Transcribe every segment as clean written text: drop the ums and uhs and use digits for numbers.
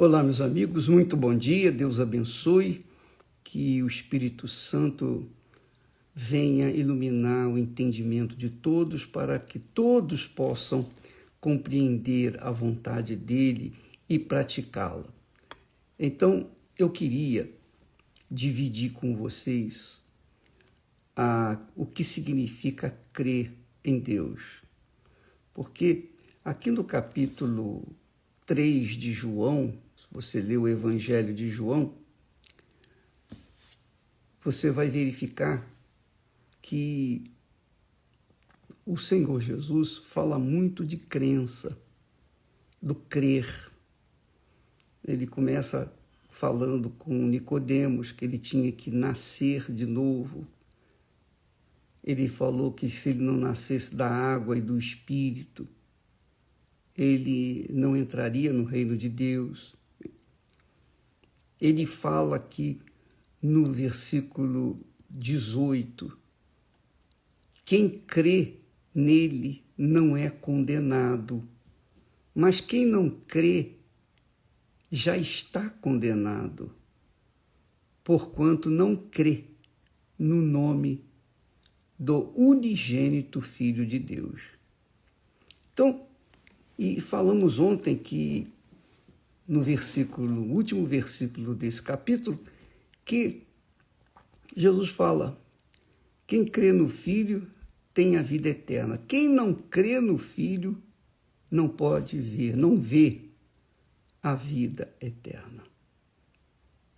Olá, meus amigos, muito bom dia, Deus abençoe, que o Espírito Santo venha iluminar o entendimento de todos para que todos possam compreender a vontade dele e praticá-la. Então, eu queria dividir com vocês o que significa crer em Deus, porque aqui no capítulo 3 de João, se você lê o Evangelho de João, você vai verificar que o Senhor Jesus fala muito de crença, do crer. Ele começa falando com Nicodemos que ele tinha que nascer de novo. Ele falou que se ele não nascesse da água e do Espírito, ele não entraria no reino de Deus. Ele fala aqui no versículo 18, quem crê nele não é condenado, mas quem não crê já está condenado, porquanto não crê no nome do unigênito Filho de Deus. Então, e falamos ontem que no último versículo desse capítulo, que Jesus fala, quem crê no Filho tem a vida eterna. Quem não crê no Filho não pode ver, não vê a vida eterna.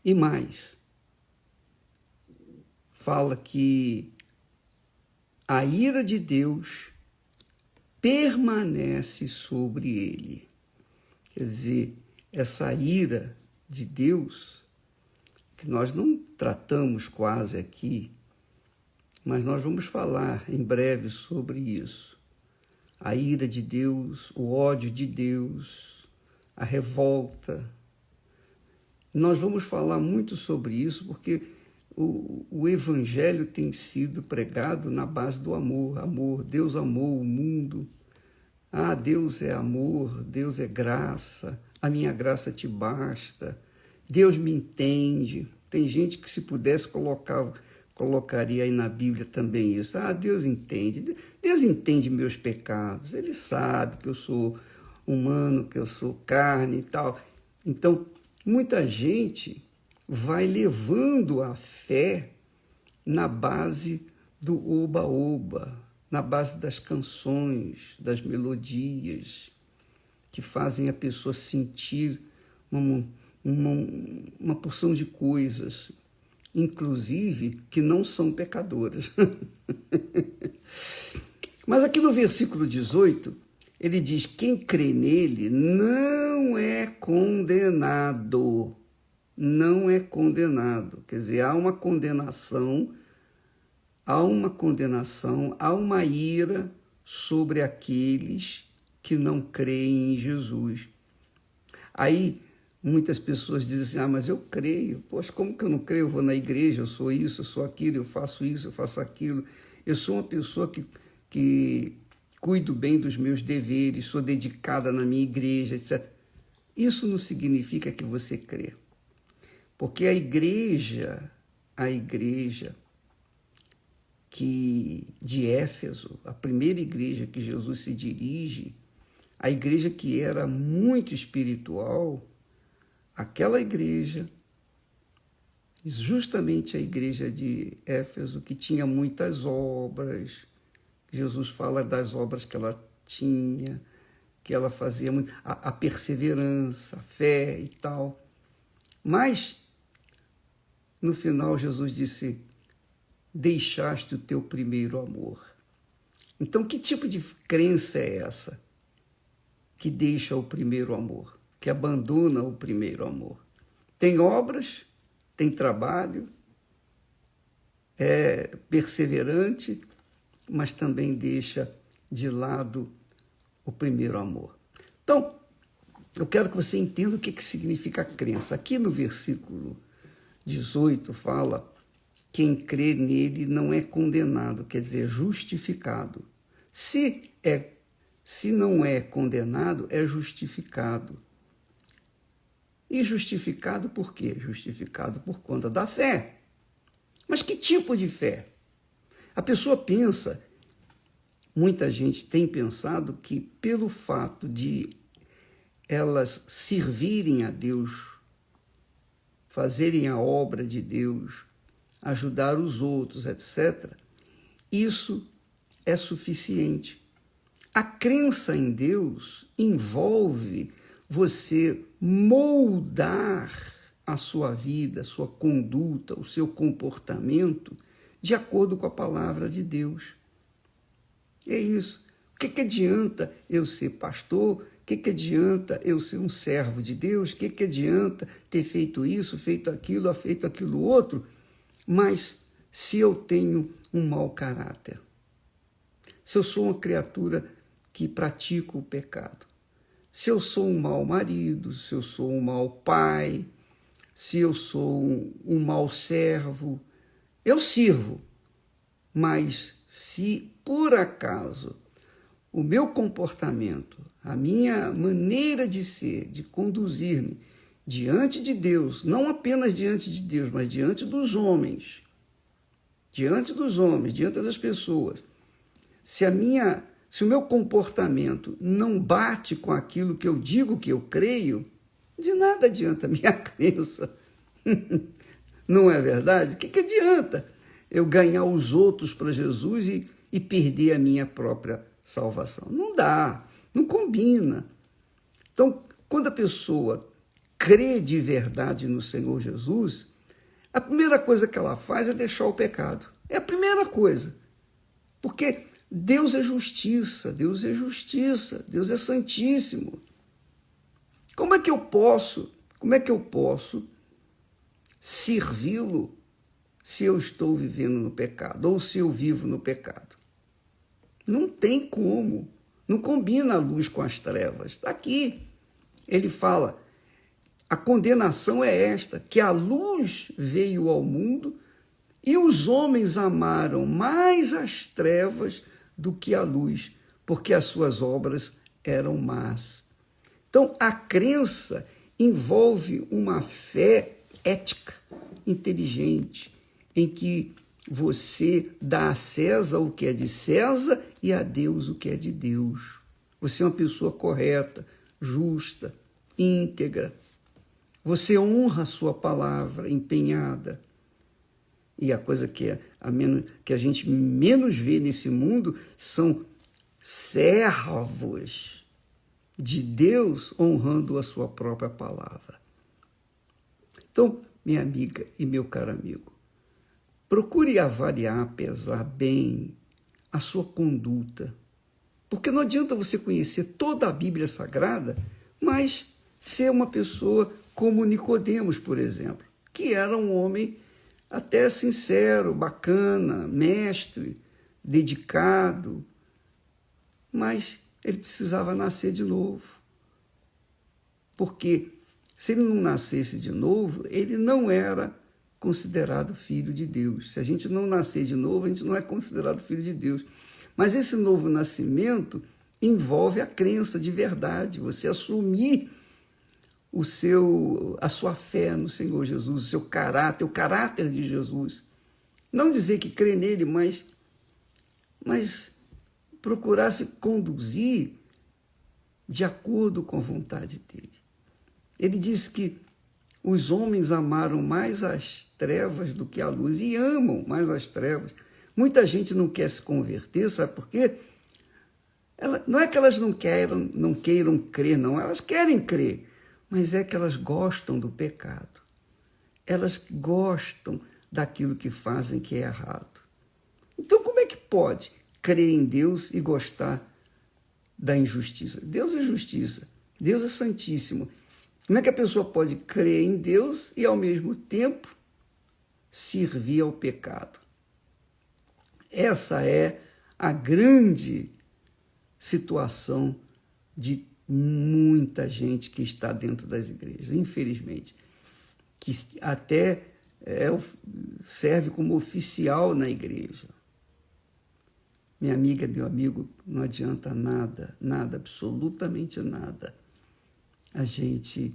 E mais, fala que a ira de Deus permanece sobre ele. Quer dizer, essa ira de Deus, que nós não tratamos quase aqui, mas nós vamos falar em breve sobre isso. A ira de Deus, o ódio de Deus, a revolta. Nós vamos falar muito sobre isso porque o Evangelho tem sido pregado na base do amor. Amor, Deus amou o mundo. Ah, Deus é amor, Deus é graça, a minha graça te basta, Deus me entende. Tem gente que se pudesse colocaria aí na Bíblia também isso. Ah, Deus entende meus pecados, Ele sabe que eu sou humano, que eu sou carne e tal. Então, muita gente vai levando a fé na base do oba-oba, na base das canções, das melodias, que fazem a pessoa sentir uma porção de coisas, inclusive que não são pecadoras. Mas aqui no versículo 18, ele diz, quem crê nele não é condenado. Não é condenado. Quer dizer, há uma condenação, há uma ira sobre aqueles que não creem em Jesus. Aí, muitas pessoas dizem assim, mas eu creio. Poxa, como que eu não creio? Eu vou na igreja, eu sou isso, eu sou aquilo, eu faço isso, eu faço aquilo. Eu sou uma pessoa que cuido bem dos meus deveres, sou dedicada na minha igreja, etc. Isso não significa que você crê. Porque a igreja de Éfeso, a primeira igreja que Jesus se dirige, a igreja que era muito espiritual, aquela igreja, justamente a igreja de Éfeso, que tinha muitas obras, Jesus fala das obras que ela tinha, que ela fazia muito, a perseverança, a fé e tal. Mas, no final, Jesus disse, deixaste o teu primeiro amor. Então, que tipo de crença é essa? Que deixa o primeiro amor, que abandona o primeiro amor. Tem obras, tem trabalho, é perseverante, mas também deixa de lado o primeiro amor. Então, eu quero que você entenda o que significa crença. Aqui no versículo 18 fala, quem crê nele não é condenado, quer dizer, justificado. Se não é condenado, é justificado. E justificado por quê? Justificado por conta da fé. Mas que tipo de fé? A pessoa pensa, muita gente tem pensado que pelo fato de elas servirem a Deus, fazerem a obra de Deus, ajudar os outros, etc., isso é suficiente. A crença em Deus envolve você moldar a sua vida, a sua conduta, o seu comportamento de acordo com a palavra de Deus. É isso. O que adianta eu ser pastor? O que adianta eu ser um servo de Deus? O que adianta ter feito isso, feito aquilo outro, mas se eu tenho um mau caráter? Se eu sou uma criatura que pratica o pecado? Se eu sou um mau marido, se eu sou um mau pai, se eu sou um mau servo, eu sirvo. Mas se por acaso o meu comportamento, a minha maneira de ser, de conduzir-me diante de Deus, não apenas diante de Deus, mas diante dos homens, diante das pessoas, se o meu comportamento não bate com aquilo que eu digo que eu creio, de nada adianta a minha crença. Não é verdade? O que adianta eu ganhar os outros para Jesus e perder a minha própria salvação? Não dá, não combina. Então, quando a pessoa crê de verdade no Senhor Jesus, a primeira coisa que ela faz é deixar o pecado. É a primeira coisa. Porque Deus é justiça, Deus é justiça, Deus é santíssimo. Como é que eu posso servi-lo se eu estou vivendo no pecado ou se eu vivo no pecado? Não tem como, não combina a luz com as trevas. Está aqui, ele fala, a condenação é esta, que a luz veio ao mundo e os homens amaram mais as trevas do que a luz, porque as suas obras eram más. Então, a crença envolve uma fé ética, inteligente, em que você dá a César o que é de César e a Deus o que é de Deus. Você é uma pessoa correta, justa, íntegra. Você honra a sua palavra, empenhada. E a coisa que a gente menos vê nesse mundo são servos de Deus honrando a sua própria palavra. Então, minha amiga e meu caro amigo, procure avaliar, pesar bem a sua conduta. Porque não adianta você conhecer toda a Bíblia Sagrada, mas ser uma pessoa como Nicodemos, por exemplo, que era um homem até sincero, bacana, mestre, dedicado, mas ele precisava nascer de novo. Porque se ele não nascesse de novo, ele não era considerado filho de Deus. Se a gente não nascer de novo, a gente não é considerado filho de Deus. Mas esse novo nascimento envolve a crença de verdade, você assumir a sua fé no Senhor Jesus, o seu caráter, o caráter de Jesus. Não dizer que crê nele, mas procurar se conduzir de acordo com a vontade dele. Ele diz que os homens amaram mais as trevas do que a luz e amam mais as trevas. Muita gente não quer se converter, sabe por quê? Não é que elas não queiram crer, não. Elas querem crer, mas é que elas gostam do pecado. Elas gostam daquilo que fazem que é errado. Então, como é que pode crer em Deus e gostar da injustiça? Deus é justiça, Deus é santíssimo. Como é que a pessoa pode crer em Deus e, ao mesmo tempo, servir ao pecado? Essa é a grande situação de muita gente que está dentro das igrejas, infelizmente, que até serve como oficial na igreja. Minha amiga, meu amigo, não adianta nada, absolutamente nada, a gente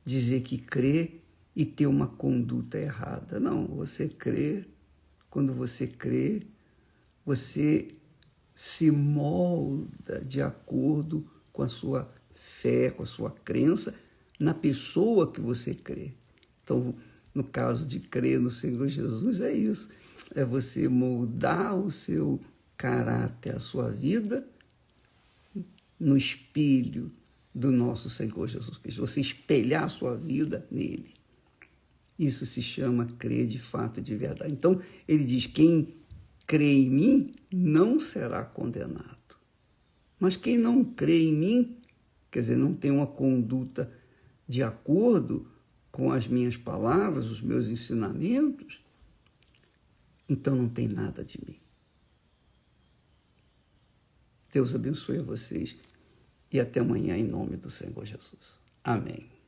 dizer que crê e ter uma conduta errada. Não, você crê, quando você crê, você se molda de acordo com a sua fé, com a sua crença na pessoa que você crê. Então, no caso de crer no Senhor Jesus, é isso. É você moldar o seu caráter, a sua vida, no espelho do nosso Senhor Jesus Cristo. Você espelhar a sua vida nele. Isso se chama crer de fato e de verdade. Então, ele diz, quem crê em mim não será condenado. Mas quem não crê em mim, quer dizer, não tem uma conduta de acordo com as minhas palavras, os meus ensinamentos, então não tem nada de mim. Deus abençoe vocês e até amanhã em nome do Senhor Jesus. Amém.